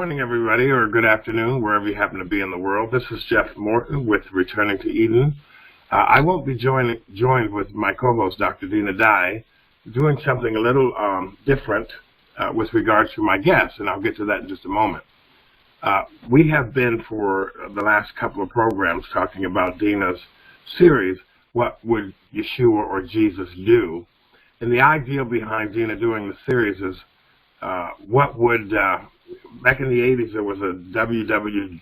morning, everybody, or good afternoon, wherever you happen to be in the world. This is Jeff Morton with Returning to Eden. I won't be joined with my co-host, Dr. Dinah Dye, doing something a little different with regard to my guests, and I'll get to that in just a moment. We have been, for the last couple of programs, talking about Dinah's series, What Would Yeshua or Jesus Do? And the idea behind Dinah doing the series is what would, back in the 80s, there was a WWJD,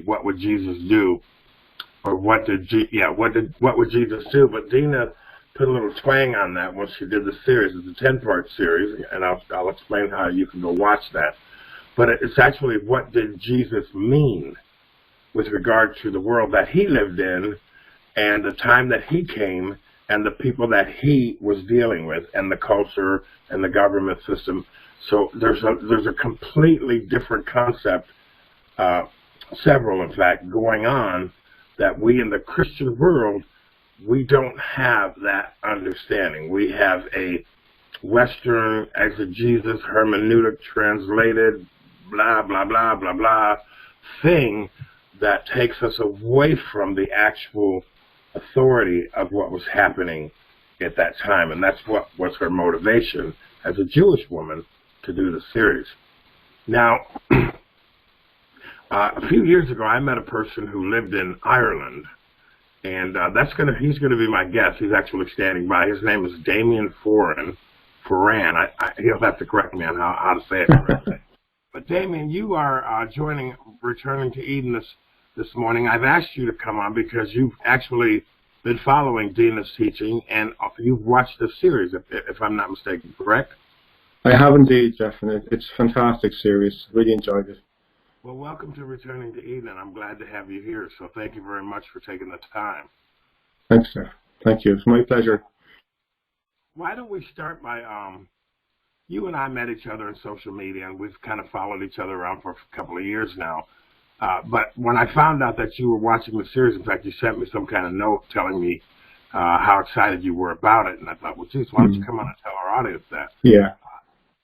What Would Jesus Do? Or what would Jesus do? But Dinah put a little twang on that when she did the series. It's a 10-part series, and I'll explain how you can go watch that. But it's actually, what did Jesus mean with regard to the world that he lived in and the time that he came and the people that he was dealing with and the culture and the government system. So there's a completely different concept, several in fact, going on that we in the Christian world, we don't have that understanding. We have a Western exegesis, hermeneutic, translated, blah, blah, blah, blah, blah thing that takes us away from the actual authority of what was happening at that time. And that's what was her motivation as a Jewish woman to do the series. Now, a few years ago, I met a person who lived in Ireland, and he's going to be my guest. He's actually standing by. His name is Damien Foran. He'll have to correct me on how to say it correctly. But Damien, you are returning to Eden this morning. I've asked you to come on because you've actually been following Dinah's teaching, and you've watched the series, if I'm not mistaken, correct? I have indeed, Jeff, and it's a fantastic series. Really enjoyed it. Well, welcome to Returning to Eden. I'm glad to have you here, so thank you very much for taking the time. Thanks, sir. Thank you. It's my pleasure. Why don't we start by, you and I met each other in social media, and we've kind of followed each other around for a couple of years now. But when I found out that you were watching the series, in fact, you sent me some kind of note telling me how excited you were about it, and I thought, well, geez, why don't you come on and tell our audience that? Yeah.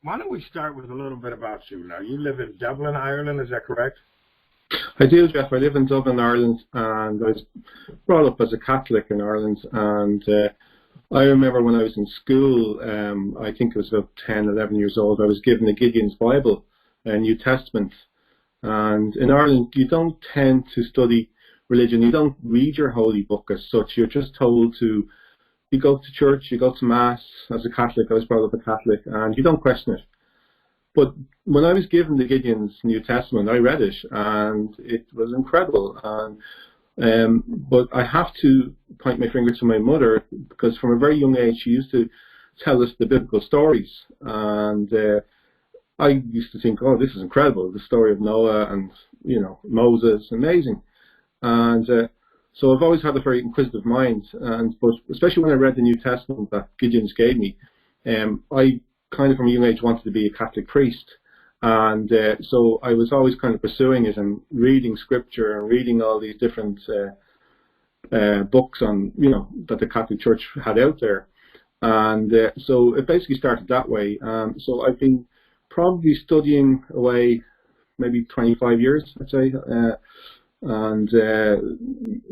Why don't we start with a little bit about you? Now, you live in Dublin, Ireland, is that correct? I do, Jeff. I live in Dublin, Ireland, and I was brought up as a Catholic in Ireland. And I remember when I was in school, I think it was about 10, 11 years old, I was given the Gideon's Bible, a New Testament. And in Ireland, you don't tend to study religion. You don't read your holy book as such. You're just told to, you go to church, you go to Mass. As a Catholic, I was brought up a Catholic, and you don't question it. But when I was given the Gideon's New Testament, I read it, and it was incredible. And but I have to point my finger to my mother, because from a very young age, she used to tell us the biblical stories. And I used to think, oh, this is incredible, the story of Noah and, Moses, amazing. And so I've always had a very inquisitive mind, but especially when I read the New Testament that Gideon's gave me, I kind of from a young age wanted to be a Catholic priest. And so I was always kind of pursuing it and reading scripture and reading all these different books on, that the Catholic Church had out there. And so it basically started that way. So I've been probably studying away maybe 25 years, I'd say. And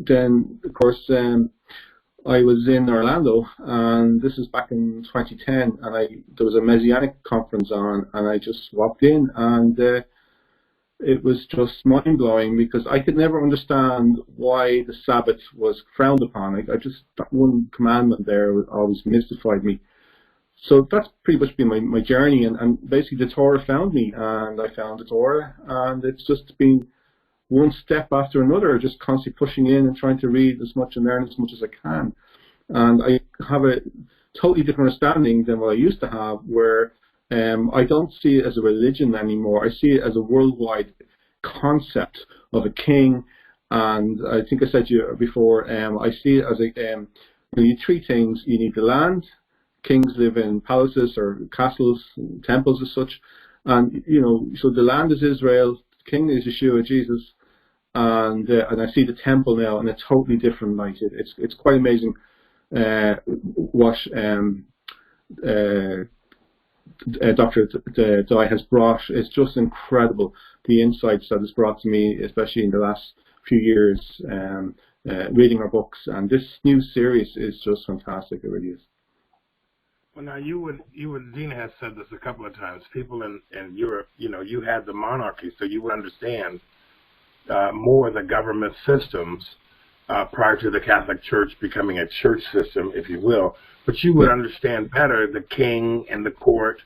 then, of course, I was in Orlando, and this is back in 2010, and there was a Messianic conference on, and I just walked in, and it was just mind-blowing, because I could never understand why the Sabbath was frowned upon. That one commandment there always mystified me. So that's pretty much been my journey, and basically the Torah found me, and I found the Torah, and it's just been one step after another, just constantly pushing in and trying to read as much and learn as much as I can. And I have a totally different understanding than what I used to have, where I don't see it as a religion anymore. I see it as a worldwide concept of a king. And I think I said to you before, I see it as when you need three things. You need the land. Kings live in palaces or castles, temples as such. And, so the land is Israel, the king is Yeshua, Jesus. And I see the temple now in a totally different light. It's quite amazing what Dr. Dye has brought. It's just incredible, the insights that it's brought to me, especially in the last few years, reading her books. And this new series is just fantastic. It really is. Well, now Dinah has said this a couple of times. People in Europe, you had the monarchy, so you would understand more of the government systems prior to the Catholic Church becoming a church system, if you will. But you would understand better the king and the court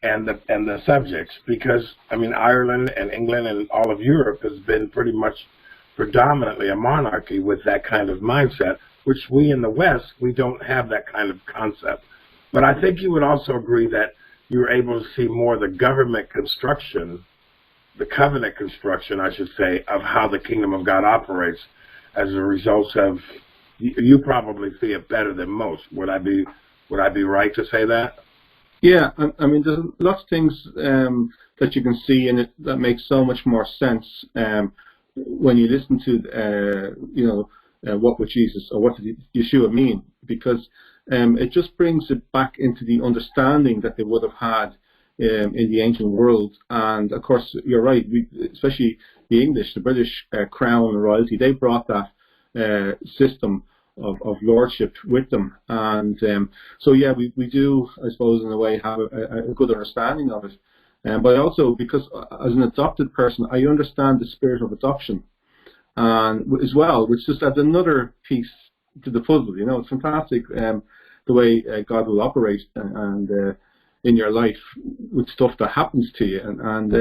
and the subjects, because Ireland and England and all of Europe has been pretty much predominantly a monarchy with that kind of mindset, which we in the West, we don't have that kind of concept. But I think you would also agree that you were able to see more of the government construction, the covenant construction, I should say, of how the kingdom of God operates as a result of, you probably see it better than most. Would I be right to say that? Yeah, there's lots of things that you can see in it that make so much more sense when you listen to, what would Jesus or what did Yeshua mean, because it just brings it back into the understanding that they would have had in the ancient world. And of course, you're right, especially the English, the British crown and royalty, they brought that system of lordship with them. And so, yeah, we do, I suppose, in a way, have a good understanding of it. But also, because as an adopted person, I understand the spirit of adoption as well, which just adds another piece to the puzzle. It's fantastic the way God will operate and in your life with stuff that happens to you, and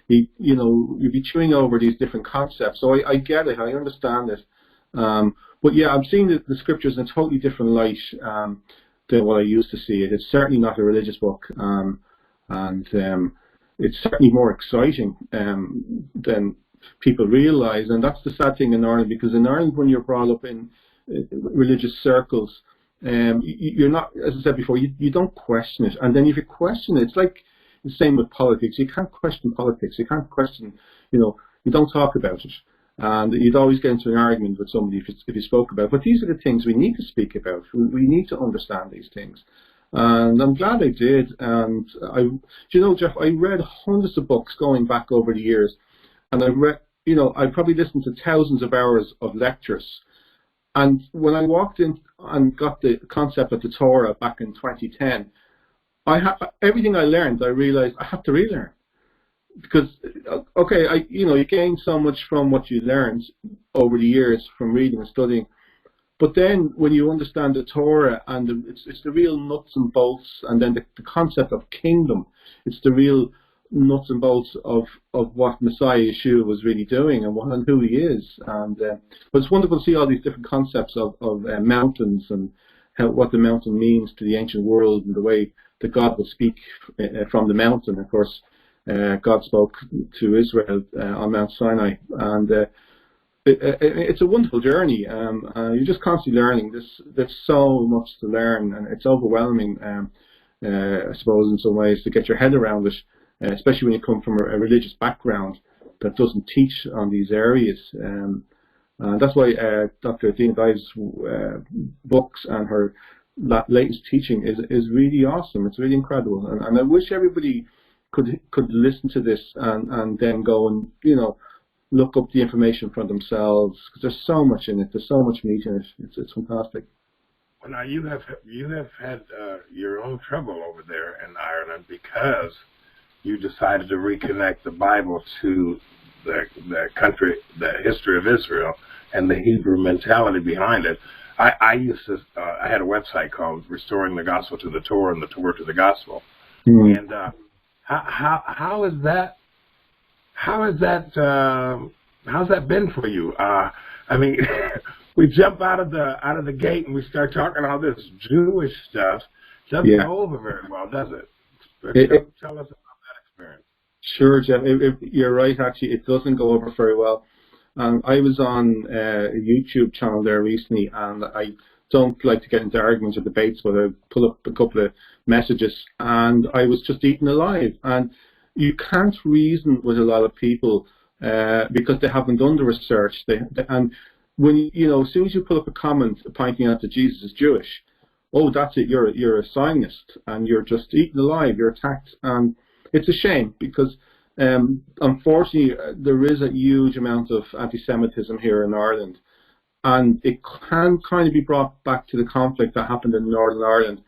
you'll be chewing over these different concepts. So I get it, I understand it. But yeah, I'm seeing the scriptures in a totally different light than what I used to see it. It's certainly not a religious book, and it's certainly more exciting than people realize. And that's the sad thing in Ireland, because in Ireland, when you're brought up in religious circles, you're not, as I said before, you don't question it. And then if you question it, it's like the same with politics. You can't question politics. You can't question, you don't talk about it. And you'd always get into an argument with somebody if you spoke about it. But these are the things we need to speak about. We need to understand these things. And I'm glad I did. And Jeff, I read hundreds of books going back over the years. And I probably listened to thousands of hours of lectures. And when I walked in and got the concept of the Torah back in 2010, everything I learned, I realized I have to relearn. Because, okay, you gain so much from what you learned over the years from reading and studying. But then when you understand the Torah, and it's the real nuts and bolts, and then the concept of kingdom, it's the real nuts and bolts of what Messiah Yeshua was really doing and who he is. And but it's wonderful to see all these different concepts of mountains and what the mountain means to the ancient world, and the way that God will speak from the mountain. Of course, God spoke to Israel on Mount Sinai, and it's a wonderful journey. You're just constantly learning. There's so much to learn, and it's overwhelming, I suppose, in some ways, to get your head around it. Especially when you come from a religious background that doesn't teach on these areas. That's why Dr. Dinah Dye's books and her latest teaching is really awesome. It's really incredible. And I wish everybody could listen to this and then go and, look up the information for themselves, because there's so much in it. There's so much meat in it. It's fantastic. Well, now you have had your own trouble over there in Ireland, because you decided to reconnect the Bible to the country, the history of Israel, and the Hebrew mentality behind it. I had a website called Restoring the Gospel to the Torah and the Torah to the Gospel. Mm-hmm. And how's that been for you? We jump out of the gate and we start talking all this Jewish stuff. Doesn't go over very well, does it? Tell us about that experience. Sure, Jeff. You're right, actually. It doesn't go over very well. I was on a YouTube channel there recently, and I don't like to get into arguments or debates, but I pull up a couple of messages, and I was just eaten alive. And you can't reason with a lot of people because they haven't done the research. And when as soon as you pull up a comment pointing out that Jesus is Jewish, oh, that's it, you're a Zionist, and you're just eaten alive, you're attacked. And it's a shame, because unfortunately there is a huge amount of anti-Semitism here in Ireland, and it can kind of be brought back to the conflict that happened in Northern Ireland.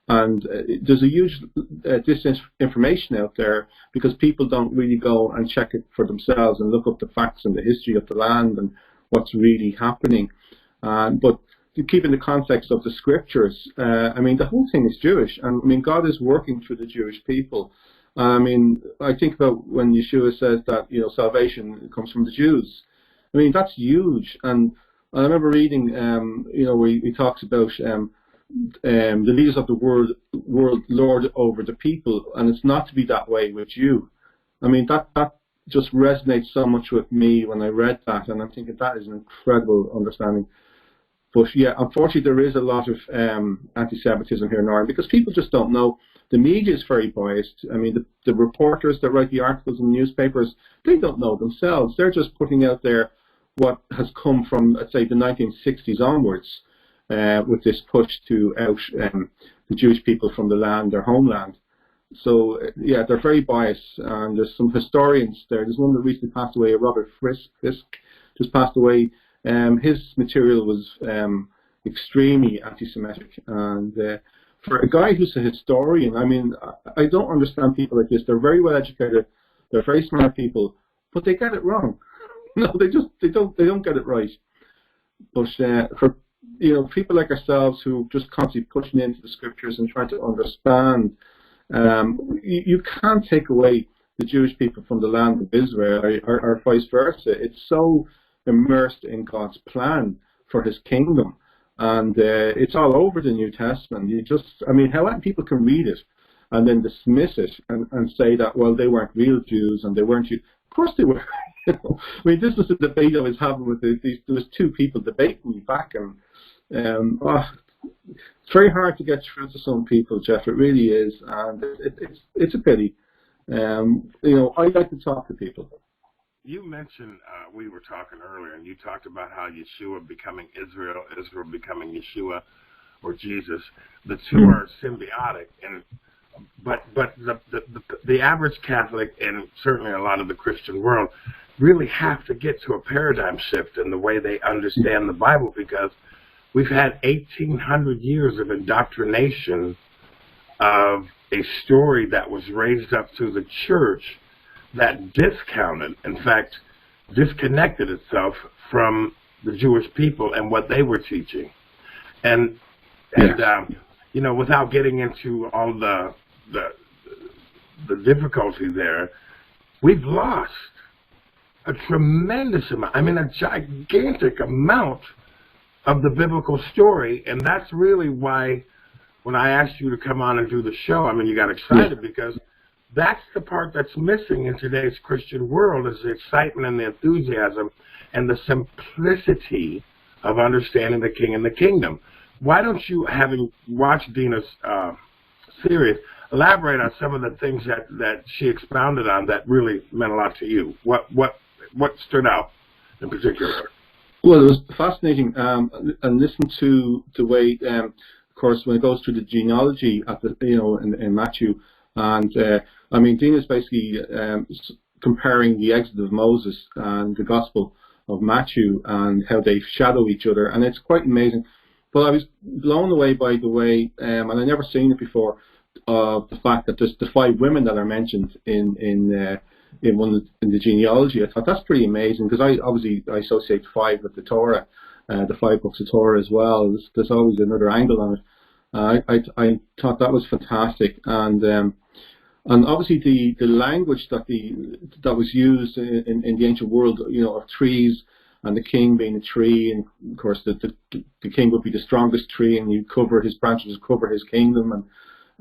And there's a huge disinformation out there, because people don't really go and check it for themselves and look up the facts and the history of the land and what's really happening. But to keep in the context of the scriptures, I mean, the whole thing is Jewish. And I mean, God is working through the Jewish people. I mean, I think about when Yeshua says that, salvation comes from the Jews. I mean, that's huge. And I remember reading, where he talks about the leaders of the world lord over the people, and it's not to be that way with you. I mean, that just resonates so much with me when I read that, and I'm thinking that is an incredible understanding. But yeah, unfortunately there is a lot of anti-Semitism here in Ireland, because people just don't know. The media is very biased. I mean, the reporters that write the articles in the newspapers, they don't know themselves. They're just putting out there what has come from, let's say, the 1960s onwards, with this push to out the Jewish people from the land, their homeland. So, yeah, they're very biased. And there's some historians there. There's one that recently passed away, Robert Fisk, just passed away. His material was extremely anti-Semitic. And for a guy who's a historian, I mean, I don't understand people like this. They're very well educated. They're very smart people, but they get it wrong. No, they don't get it right. But for people like ourselves who just constantly pushing into the scriptures and trying to understand, you can't take away the Jewish people from the land of Israel, or vice versa. It's so immersed in God's plan for His kingdom, and it's all over the New Testament. How people can read it and then dismiss it and say that, well, they weren't real Jews and they weren't Jews. Of course they were. I mean, this was a debate I was having with there was two people debating me back, and it's very hard to get through to some people, Jeff. It really is, and it's a pity. I like to talk to people. You mentioned, we were talking earlier, and you talked about how Yeshua becoming Israel, Israel becoming Yeshua or Jesus. The two are symbiotic, but the average Catholic, and certainly a lot of the Christian world, really have to get to a paradigm shift in the way they understand the Bible, because we've had 1,800 years of indoctrination of a story that was raised up through the church that discounted, in fact, disconnected itself from the Jewish people and what they were teaching. And without getting into all the difficulty there, we've lost a tremendous amount, a gigantic amount of the biblical story. And that's really why when I asked you to come on and do the show, you got excited, because that's the part that's missing in today's Christian world, is the excitement and the enthusiasm and the simplicity of understanding the King and the Kingdom. Why don't you, having watched Dinah's series, elaborate on some of the things that she expounded on that really meant a lot to you? What stood out in particular? Well, it was fascinating, and listen to the way, of course, when it goes through the genealogy at in Matthew, and Dina's basically comparing the Exodus of Moses and the Gospel of Matthew and how they shadow each other, and it's quite amazing. But I was blown away by the way, and I'd never seen it before, of the fact that there's the 5 women that are mentioned in the genealogy. I thought that's pretty amazing, because I associate 5 with the Torah, the 5 books of Torah as well. There's always another angle on it. I thought that was fantastic, and obviously the language that was used in the ancient world, of trees, and the king being a tree, and of course the king would be the strongest tree, and you cover his branches, cover his kingdom,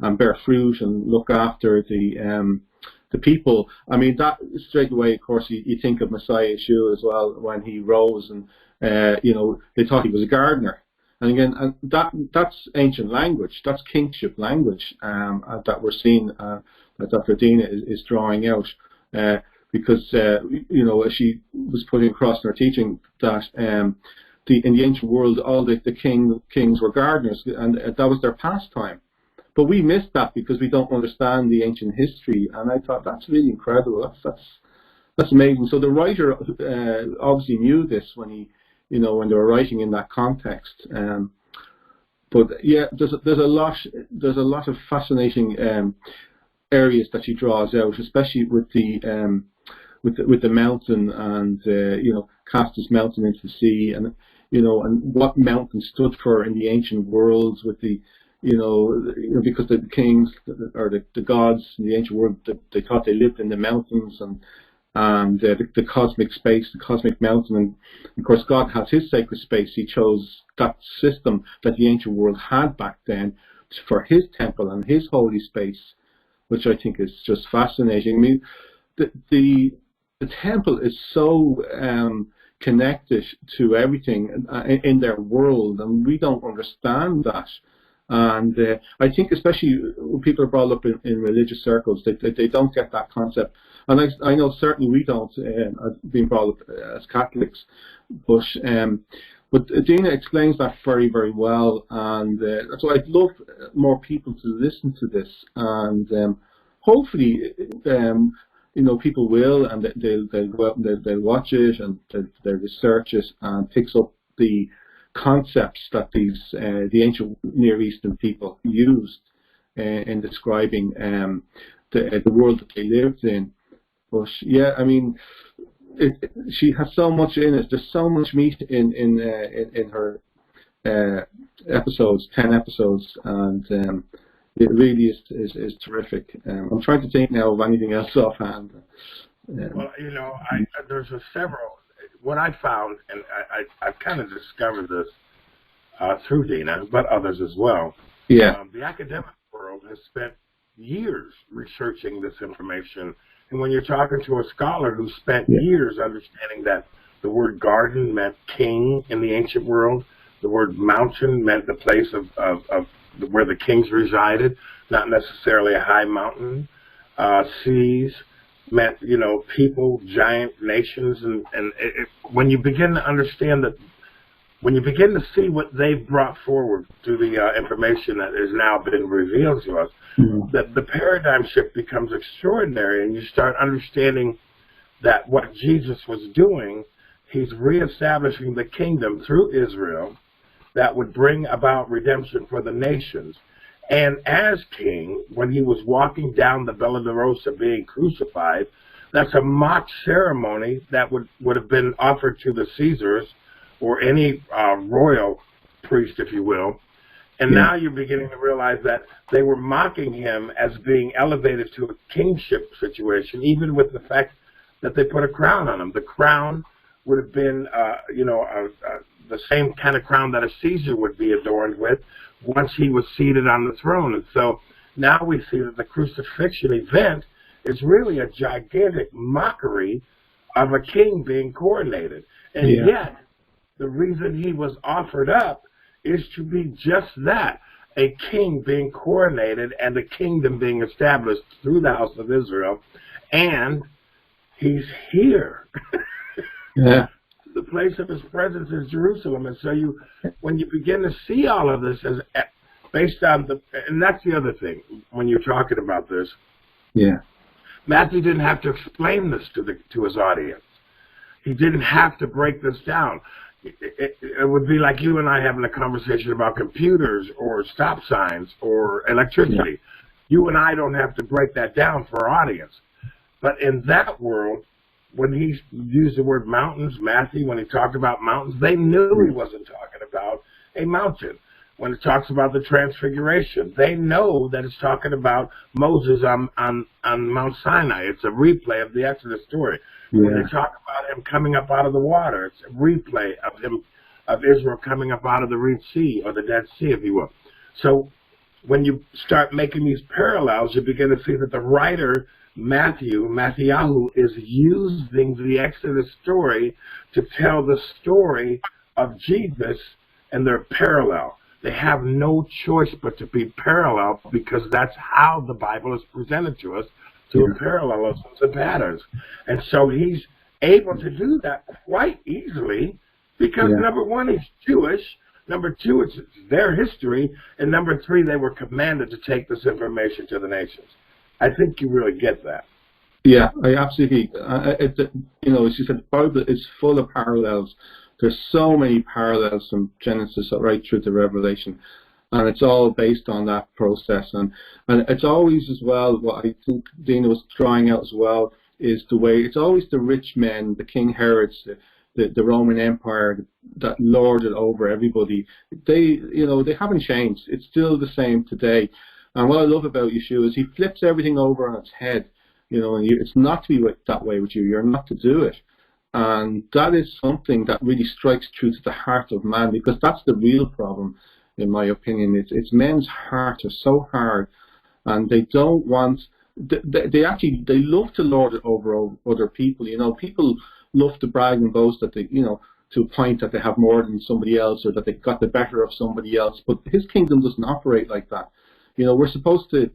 and bear fruit and look after the people. That straight away, of course, you think of Messiah Yeshua as well, when he rose, and they thought he was a gardener. And again, that's ancient language, that's kingship language, that we're seeing, that Dr. Dinah is drawing out, because as she was putting across in her teaching, that in the ancient world, all the kings were gardeners, and that was their pastime. But we missed that because we don't understand the ancient history. And I thought that's really incredible. That's amazing. So the writer obviously knew this when when they were writing in that context. But yeah, there's a lot of fascinating areas that she draws out, especially with the mountain and cast this mountain into the sea, and and what mountain stood for in the ancient worlds, with the because the kings or the gods in the ancient world, they thought they lived in the mountains and the cosmic space, the cosmic mountain, and of course God has his sacred space. He chose that system that the ancient world had back then for his temple and his holy space, which I think is just fascinating. I mean, the temple is so connected to everything in their world, and we don't understand that. And I think especially when people are brought up in religious circles, they don't get that concept. And I know certainly we don't, being brought up as Catholics. But Dinah explains that very, very well. And so I'd love more people to listen to this. And hopefully, people will, and they'll go out and they'll watch it and they'll research it and picks up the concepts that the ancient Near Eastern people used in describing the world that they lived in. But yeah, I mean, she has so much in it. There's so much meat in her episodes, 10 episodes, and it really is terrific. I'm trying to think now of anything else offhand. Well, there's several. What I found, and I've kind of discovered this through Dinah, but others as well. Yeah. The academic world has spent years researching this information. And when you're talking to a scholar who spent years understanding that the word garden meant king in the ancient world, the word mountain meant the place of where the kings resided, not necessarily a high mountain. Seas meant, people, giant nations, and when you begin to understand that, when you begin to see what they've brought forward through the information that has now been revealed to us, that the paradigm shift becomes extraordinary, and you start understanding that what Jesus was doing, he's reestablishing the kingdom through Israel that would bring about redemption for the nations. And as king, when he was walking down the Via Dolorosa being crucified, that's a mock ceremony that would have been offered to the Caesars or any royal priest, if you will. And now you're beginning to realize that they were mocking him as being elevated to a kingship situation, even with the fact that they put a crown on him. The crown would have been, the same kind of crown that a Caesar would be adorned with once he was seated on the throne. And so now we see that the crucifixion event is really a gigantic mockery of a king being coronated. And yet, the reason he was offered up is to be just that, a king being coronated and a kingdom being established through the house of Israel. And he's here. The place of his presence is Jerusalem. And so when you begin to see all of this as based on and that's the other thing, when you're talking about this, Matthew didn't have to explain this to his audience. He didn't have to break this down. It would be like you and I having a conversation about computers or stop signs or electricity. You and I don't have to break that down for our audience. But in that world, when he used the word mountains, Matthew, when he talked about mountains, they knew he wasn't talking about a mountain. When it talks about the transfiguration, they know that it's talking about Moses on Mount Sinai. It's a replay of the Exodus story. When they talk about him coming up out of the water, it's a replay of Israel coming up out of the Red Sea, or the Dead Sea, if you will. So when you start making these parallels, you begin to see that the writer Matthew, is using the Exodus story to tell the story of Jesus, and they're parallel. They have no choice but to be parallel, because that's how the Bible is presented to us, through parallelisms and patterns. And so he's able to do that quite easily Because number one, he's Jewish. Number two, it's their history. And number three, they were commanded to take this information to the nations. I think you really get that. Yeah, I absolutely. As you said, the Bible is full of parallels. There's so many parallels from Genesis right through to Revelation, and it's all based on that process. And it's always as well, what I think Dinah was drawing out as well, is the way it's always the rich men, the King Herods, the Roman Empire that lorded over everybody. They haven't changed. It's still the same today. And what I love about Yeshua is he flips everything over on its head. And it's not to be that way with you. You're not to do it. And that is something that really strikes true to the heart of man, because that's the real problem, in my opinion. It's men's hearts are so hard, and they don't want. They love to lord it over other people. People love to brag and boast that they, to a point that they have more than somebody else, or that they got the better of somebody else. But his kingdom doesn't operate like that. We're supposed to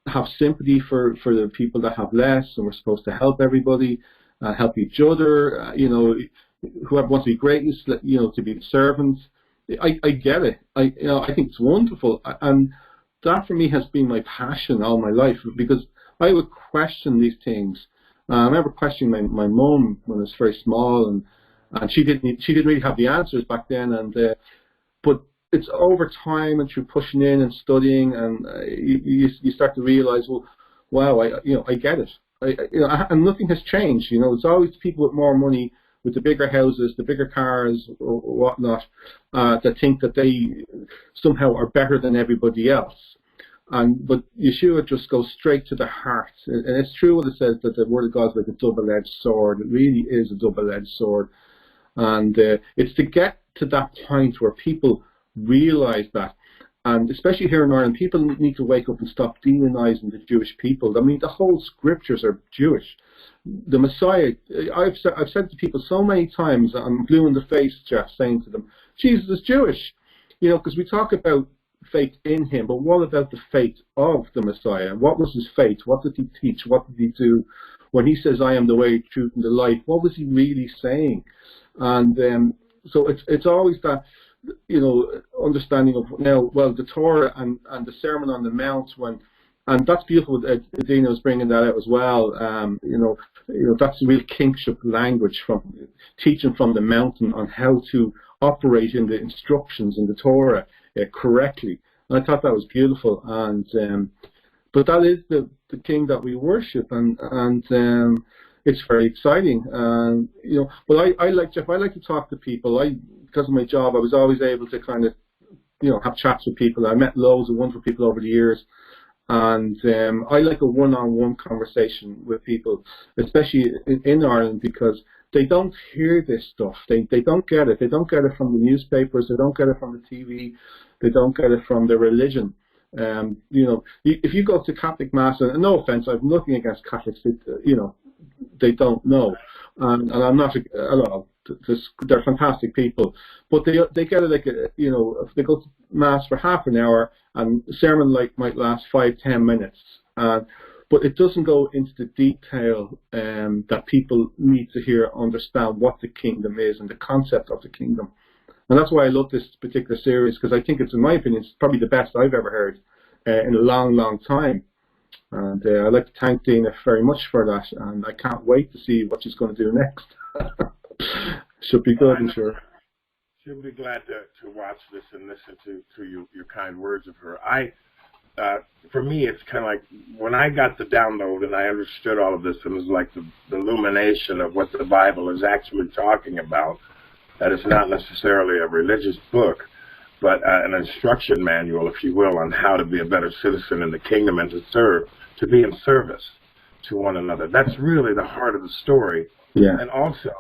have sympathy for the people that have less, and we're supposed to help everybody, help each other. Whoever wants to be greatest, to be the servants. I get it. I think it's wonderful, and that for me has been my passion all my life, because I would question these things. I remember questioning my mum when I was very small, and she didn't really have the answers back then, but it's over time and through pushing in and studying, and you start to realize, well, wow, I get it. And nothing has changed. It's always people with more money, with the bigger houses, the bigger cars, or whatnot, that think that they somehow are better than everybody else. But Yeshua just goes straight to the heart, and it's true what it says, that the Word of God is like a double-edged sword. It really is a double-edged sword, and it's to get to that point where people realize that, and especially here in Ireland, people need to wake up and stop demonizing the Jewish people. I mean, the whole scriptures are Jewish. The Messiah, I've said to people so many times, I'm blue in the face, Jeff, saying to them, Jesus is Jewish, because we talk about faith in him, but what about the faith of the Messiah? What was his faith? What did he teach? What did he do? When he says, I am the way, truth, and the life, what was he really saying? And so it's always that, understanding of the Torah and the Sermon on the Mount, and that's beautiful. Dinah was bringing that out as well. That's real kingship language, from teaching from the mountain on how to operate in the instructions in the Torah correctly. And I thought that was beautiful. And but that is the King that we worship, and it's very exciting. But I like to talk to people. Because of my job, I was always able to kind of, have chats with people. I met loads of wonderful people over the years, and I like a one-on-one conversation with people, especially in Ireland, because they don't hear this stuff. They don't get it. They don't get it from the newspapers. They don't get it from the TV. They don't get it from the religion. If you go to Catholic Mass, and no offense, I have nothing against Catholics. They don't know, and I'm not. They're fantastic people, but they get it like if they go to Mass for half an hour, and the sermon might last 5-10 minutes, but it doesn't go into the detail that people need to hear, understand what the kingdom is and the concept of the kingdom. And that's why I love this particular series, because I think it's, in my opinion, it's probably the best I've ever heard in a long, long time. And I'd like to thank Dinah very much for that, and I can't wait to see what she's going to do next. Should be good, I'm sure. She'll be glad to watch this and listen to your kind words of her. For me, it's kind of like when I got the download and I understood all of this, it was like the illumination of what the Bible is actually talking about. That it's not necessarily a religious book, but an instruction manual, if you will, on how to be a better citizen in the kingdom and to serve, to be in service to one another. That's really the heart of the story. Yeah. And also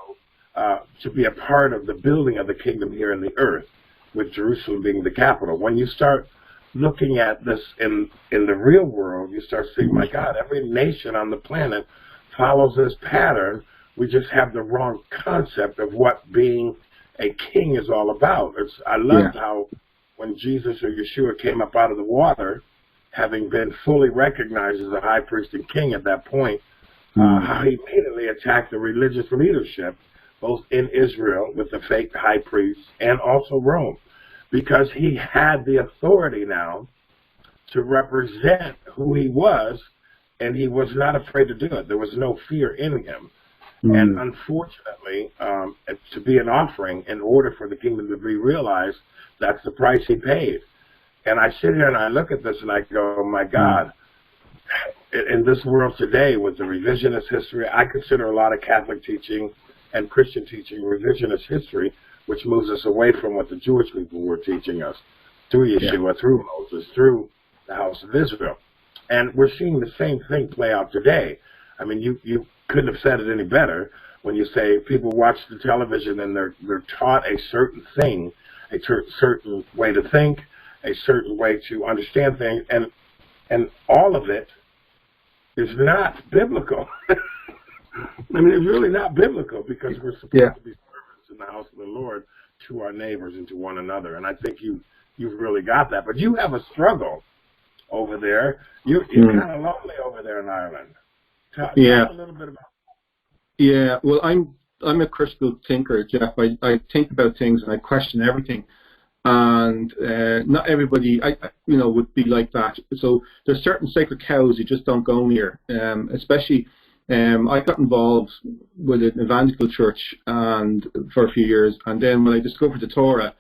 to be a part of the building of the kingdom here in the earth, with Jerusalem being the capital. When you start looking at this in the real world, you start seeing, my God, every nation on the planet follows this pattern. We just have the wrong concept of what being a king is all about. I loved how when Jesus or Yeshua came up out of the water, having been fully recognized as a high priest and king at that point, how he immediately attacked the religious leadership both in Israel with the fake high priests and also Rome, because he had the authority now to represent who he was, and he was not afraid to do it. There was no fear in him. And unfortunately, to be an offering, in order for the kingdom to be realized, that's the price he paid. And I sit here and I look at this and I go, oh my God, in this world today with the revisionist history, I consider a lot of Catholic teaching and Christian teaching revisionist history, which moves us away from what the Jewish people were teaching us through Yeshua, through Moses, through the house of Israel. And we're seeing the same thing play out today. I mean, you couldn't have said it any better when you say people watch the television and they're taught a certain thing, a certain way to think, a certain way to understand things, and all of it is not biblical. I mean, it's really not biblical, because we're supposed to be servants in the house of the Lord to our neighbors and to one another. And I think you've really got that. But you have a struggle over there. You're kind of lonely over there in Ireland. Talk a little bit about. Yeah, well, I'm a critical thinker, Jeff. I think about things and I question everything, and not everybody, would be like that. So there's certain sacred cows you just don't go near. Especially, I got involved with an evangelical church and for a few years, and then when I discovered the Torah,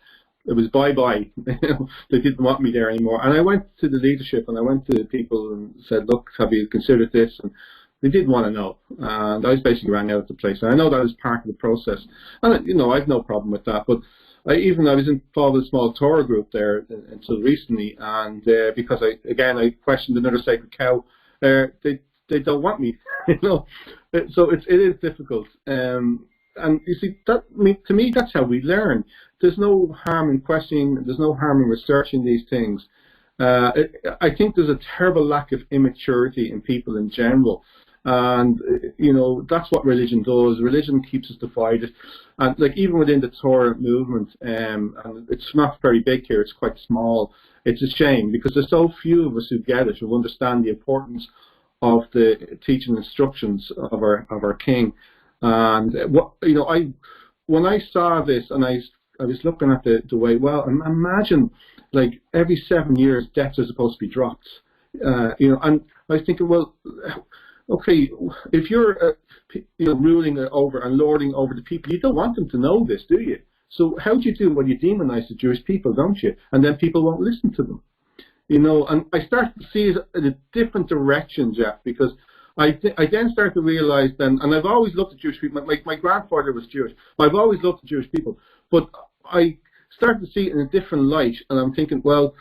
it was bye-bye. They didn't want me there anymore. And I went to the leadership and I went to the people and said, look, have you considered this? And they did want to know. And I was basically rang out of the place. And I know that was part of the process. And, I have no problem with that. But I was involved in a small Torah group there until recently. And because I questioned another sacred cow, they don't want me. So it is difficult. And you see, to me, that's how we learn. There's no harm in questioning. There's no harm in researching these things. I think there's a terrible lack of immaturity in people in general. And, that's what religion does. Religion keeps us divided. And, even within the Torah movement, and it's not very big here, it's quite small. It's a shame, because there's so few of us who get it, who understand the importance of the teaching instructions of our King. And when I saw this, and I was looking at the way, well, imagine every 7 years deaths are supposed to be dropped, and I was thinking, well, okay, if you're ruling over and lording over the people, you don't want them to know this, do you? So how do you do? Well, you demonize the Jewish people, don't you? And then people won't listen to them, and I started to see it in a different direction, Jeff, because I then started to realize then, and I've always looked at Jewish people. My grandfather was Jewish. I've always looked at Jewish people, but I started to see it in a different light, and I'm thinking, well,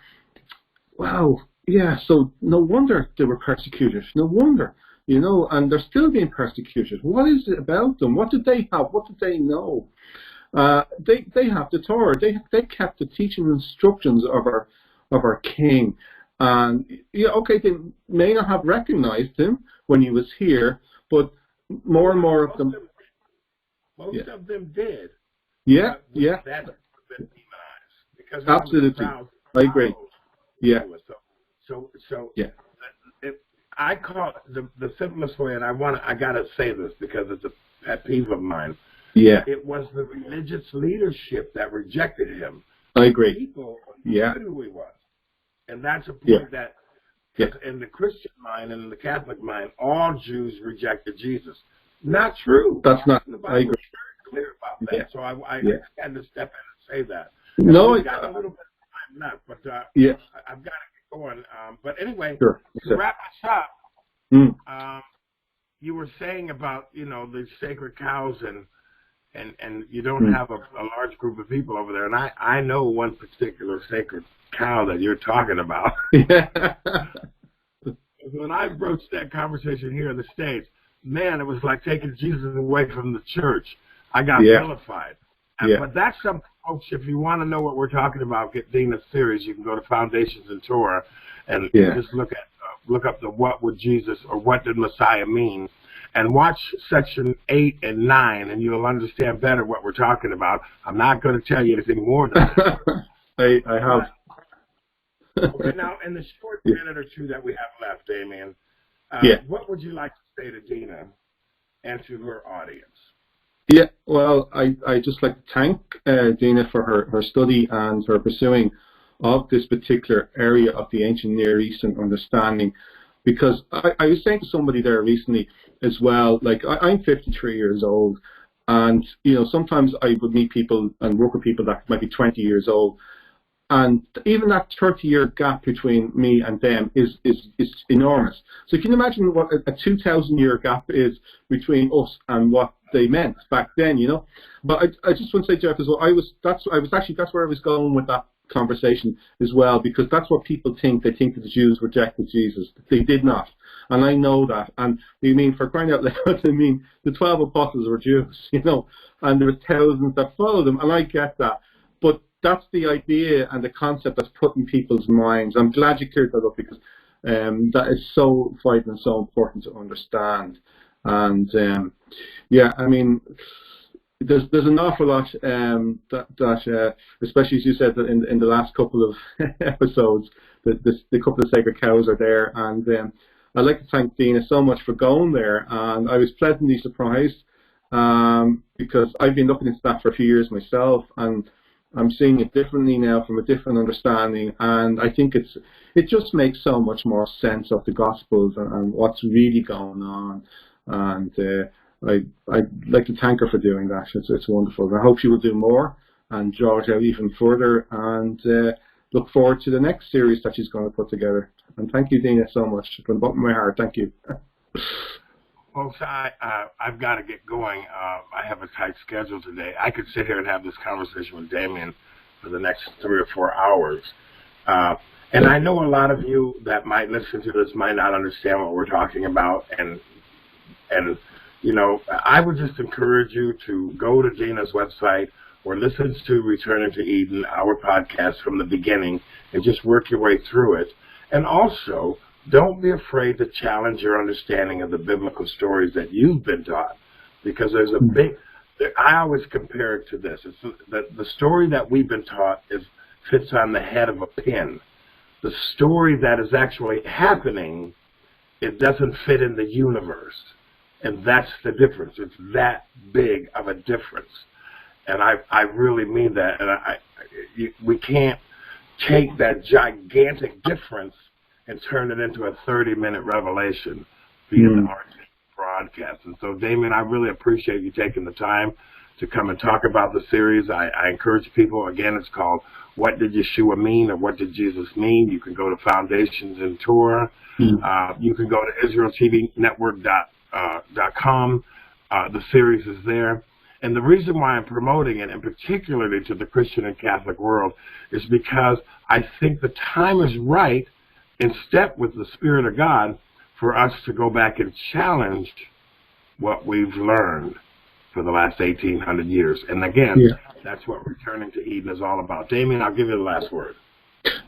wow, yeah, so no wonder they were persecuted. No wonder, and they're still being persecuted. What is it about them? What did they have? What did they know? They have the Torah. They kept the teaching instructions of our King. And okay, they may not have recognized him when he was here, but more and more of them. Most of them did. Yeah. That would have been demonized, because absolutely, I agree. Yeah. So yeah. I call it the simplest way, and I gotta say this because it's a pet peeve of mine. Yeah. It was the religious leadership that rejected him. I agree. People knew who he was. And that's a point that in the Christian mind and in the Catholic mind, all Jews rejected Jesus. Not true. That's not. The Bible is very clear about that. Yeah. So I had to step in and say that. No, I've got a little bit of time left, but I've got to get going. But anyway, to wrap us up, you were saying about the sacred cows and you don't have a large group of people over there. And I know one particular sacred cow that you're talking about. When I broached that conversation here in the States, man, it was like taking Jesus away from the church. I got vilified. But that's something, folks, if you want to know what we're talking about, get Dinah's series. You can go to Foundations in Torah and just look up the What Would Jesus or What Did Messiah Mean, and watch section 8 and 9, and you'll understand better what we're talking about. I'm not going to tell you anything more than that. I have. Okay, now, in the short minute or two that we have left, Damien, what would you like to say to Dinah and to her audience? Yeah, well, I just like to thank Dinah for her study and her pursuing of this particular area of the ancient Near Eastern understanding, because I was saying to somebody there recently as well, like I'm 53 years old, and sometimes I would meet people and work with people that might be 20 years old, and even that 30-year gap between me and them is enormous. So you can imagine what a 2,000-year gap is between us and what they meant back then, But I just want to say, Jeff, as well, that's where I was going with that conversation as well, because that's what people think. They think that the Jews rejected Jesus. They did not. And I know that. And you mean, for crying out loud, the 12 apostles were Jews, and there were thousands that followed them, and I get that. But that's the idea and the concept that's put in people's minds. I'm glad you cleared that up, because that is so vital and so important to understand. And there's an awful lot that especially as you said that in the last couple of episodes, the couple of sacred cows are there, and I'd like to thank Dinah so much for going there, and I was pleasantly surprised because I've been looking into that for a few years myself, and I'm seeing it differently now from a different understanding, and I think it just makes so much more sense of the Gospels and what's really going on, and I'd like to thank her for doing that. It's wonderful. I hope she will do more and draw it out even further, and look forward to the next series that she's going to put together. And thank you, Dinah, so much. From the bottom of my heart, thank you. Folks, I've got to get going. I have a tight schedule today. I could sit here and have this conversation with Damien for the next 3 or 4 hours. And I know a lot of you that might listen to this might not understand what we're talking about. And I would just encourage you to go to Dinah's website or listen to Returning to Eden, our podcast from the beginning, and just work your way through it. And also, don't be afraid to challenge your understanding of the biblical stories that you've been taught, because there's I always compare it to this. It's the story that we've been taught fits on the head of a pin. The story that is actually happening, it doesn't fit in the universe. And that's the difference. It's that big of a difference. And I really mean that. And we can't take that gigantic difference and turn it into a 30-minute revelation via the RT broadcast. And so, Damien, I really appreciate you taking the time to come and talk about the series. I encourage people, again, it's called What Did Yeshua Mean, or What Did Jesus Mean? You can go to Foundations in Torah. You can go to IsraelTVNetwork.com. The series is there. And the reason why I'm promoting it, and particularly to the Christian and Catholic world, is because I think the time is right, in step with the Spirit of God, for us to go back and challenge what we've learned for the last 1,800 years. And again, that's what Returning to Eden is all about. Damien, I'll give you the last word.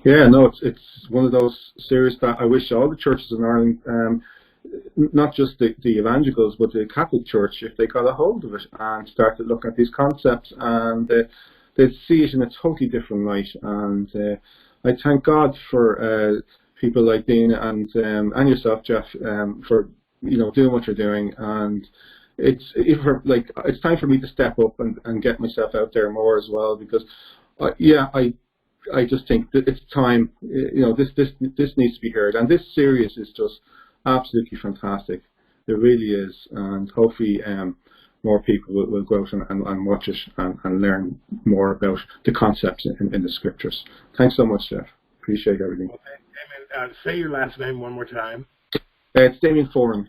Yeah, no, it's one of those series that I wish all the churches in Ireland, not just the evangelicals, but the Catholic Church, if they got a hold of it and started looking at these concepts, and they'd see it in a totally different light. And I thank God for people like Dinah and yourself, Jeff, for doing what you're doing. And it's time for me to step up and get myself out there more as well, because I just think that it's time. This needs to be heard, and this series is just absolutely fantastic. It really is, and hopefully more people will go out and watch it and learn more about the concepts in the scriptures. Thanks so much, Jeff. Appreciate everything. Okay, Damien, say your last name one more time. It's Damien Foran.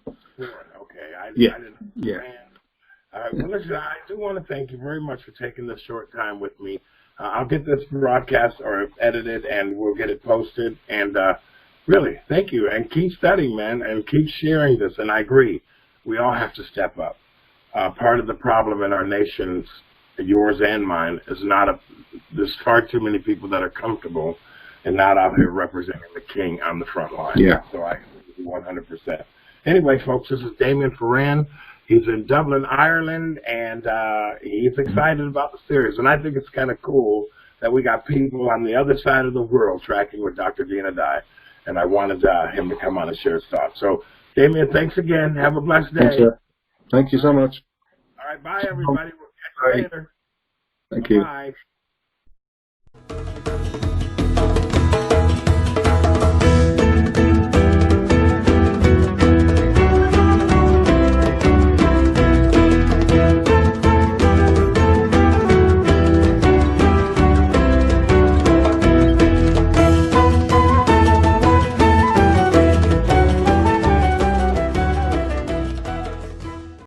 Foran, okay. I didn't understand. Well, listen, I do want to thank you very much for taking this short time with me. I'll get this broadcast or edited, and we'll get it posted. And really, thank you. And keep studying, man, and keep sharing this. And I agree. We all have to step up. Part of the problem in our nations, yours and mine, is there's far too many people that are comfortable and not out here representing the king on the front line. Yeah. So I agree 100%. Anyway, folks, this is Damien Foran. He's in Dublin, Ireland, and he's excited about the series. And I think it's kind of cool that we got people on the other side of the world tracking with Dr. Dinah Dye. And I wanted him to come on and share his thoughts. So, Damien, thanks again. Have a blessed day. Thanks, sir. Thank you so much. All right. right, bye everybody. We'll catch you later. Thank you. Bye.